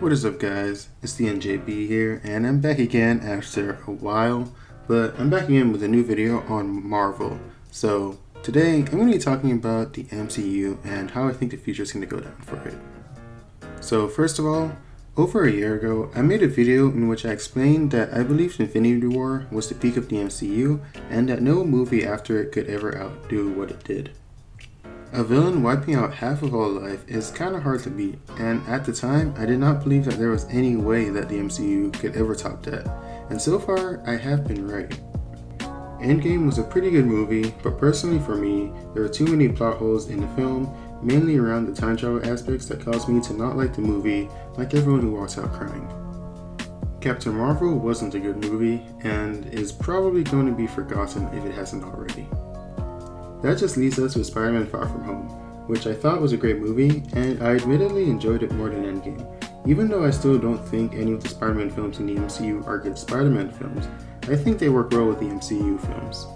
What is up, guys? It's the NJB here, and I'm back again after a while, but I'm back again with a new video on Marvel. So today I'm going to be talking about the MCU and how I think the future is going to go down for it. So first of all, over a year ago, I made a video in which I explained that I believed Infinity War was the peak of the MCU and that no movie after it could ever outdo what it did. A villain wiping out half of all life is kinda hard to beat, and at the time, I did not believe that there was any way that the MCU could ever top that, and so far, I have been right. Endgame was a pretty good movie, but personally for me, there were too many plot holes in the film, mainly around the time travel aspects that caused me to not like the movie like everyone who walks out crying. Captain Marvel wasn't a good movie, and is probably going to be forgotten if it hasn't already. That just leads us with Spider-Man Far From Home, which I thought was a great movie, and I admittedly enjoyed it more than Endgame. Even though I still don't think any of the Spider-Man films in the MCU are good Spider-Man films, I think they work well with the MCU films.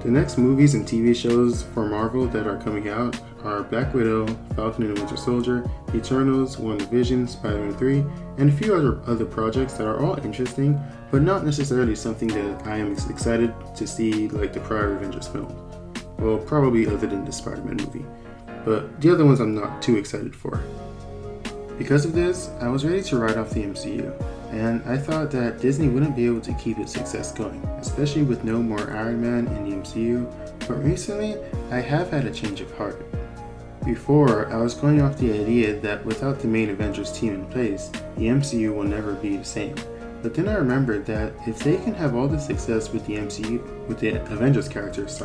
The next movies and TV shows for Marvel that are coming out are Black Widow, Falcon and Winter Soldier, Eternals, WandaVision, Spider-Man 3, and a few other projects that are all interesting, but not necessarily something that I am excited to see like the prior Avengers films. Well, probably other than the Spider-Man movie, but the other ones I'm not too excited for. Because of this, I was ready to write off the MCU, and I thought that Disney wouldn't be able to keep its success going, especially with no more Iron Man in the MCU, but recently, I have had a change of heart. Before, I was going off the idea that without the main Avengers team in place, the MCU will never be the same. But then I remembered that if they can have all the success with the Avengers characters,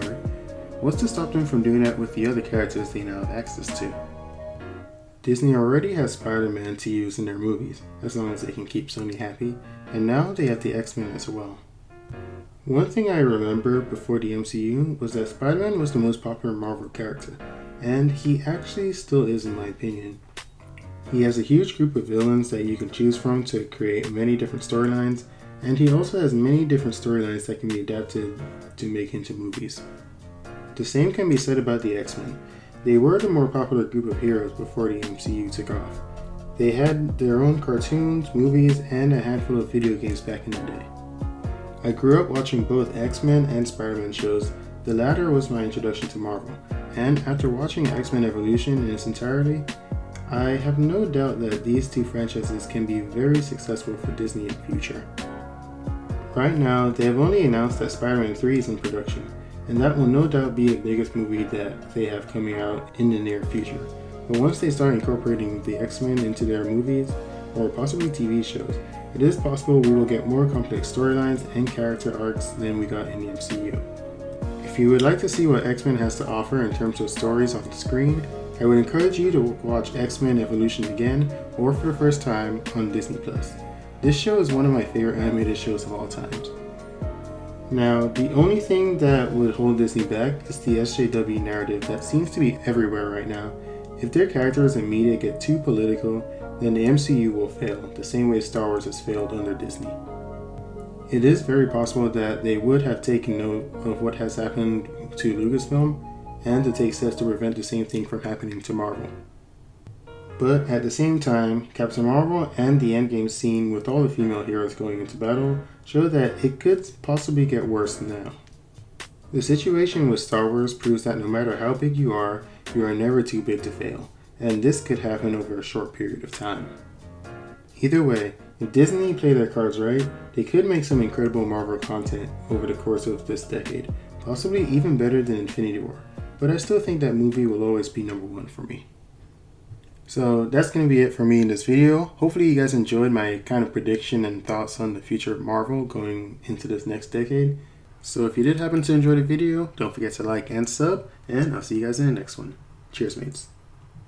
what's to stop them from doing that with the other characters they now have access to? Disney already has Spider-Man to use in their movies, as long as they can keep Sony happy, and now they have the X-Men as well. One thing I remember before the MCU was that Spider-Man was the most popular Marvel character, and he actually still is in my opinion. He has a huge group of villains that you can choose from to create many different storylines, and he also has many different storylines that can be adapted to make into movies. The same can be said about the X-Men. They were the more popular group of heroes before the MCU took off. They had their own cartoons, movies, and a handful of video games back in the day. I grew up watching both X-Men and Spider-Man shows. The latter was my introduction to Marvel, and after watching X-Men Evolution in its entirety, I have no doubt that these two franchises can be very successful for Disney in the future. Right now, they have only announced that Spider-Man 3 is in production, and that will no doubt be the biggest movie that they have coming out in the near future. But once they start incorporating the X-Men into their movies, or possibly TV shows, it is possible we will get more complex storylines and character arcs than we got in the MCU. If you would like to see what X-Men has to offer in terms of stories on the screen, I would encourage you to watch X-Men Evolution again, or for the first time on Disney+. This show is one of my favorite animated shows of all time. Now, the only thing that would hold Disney back is the SJW narrative that seems to be everywhere right now. If their characters and media get too political, then the MCU will fail, the same way Star Wars has failed under Disney. It is very possible that they would have taken note of what has happened to Lucasfilm, and to take steps to prevent the same thing from happening to Marvel. But at the same time, Captain Marvel and the Endgame scene with all the female heroes going into battle show that it could possibly get worse now. The situation with Star Wars proves that no matter how big you are never too big to fail, and this could happen over a short period of time. Either way, if Disney play their cards right, they could make some incredible Marvel content over the course of this decade, possibly even better than Infinity War, but I still think that movie will always be number one for me. So that's going to be it for me in this video. Hopefully you guys enjoyed my kind of prediction and thoughts on the future of Marvel going into this next decade. So if you did happen to enjoy the video, don't forget to like and sub, and I'll see you guys in the next one. Cheers, mates.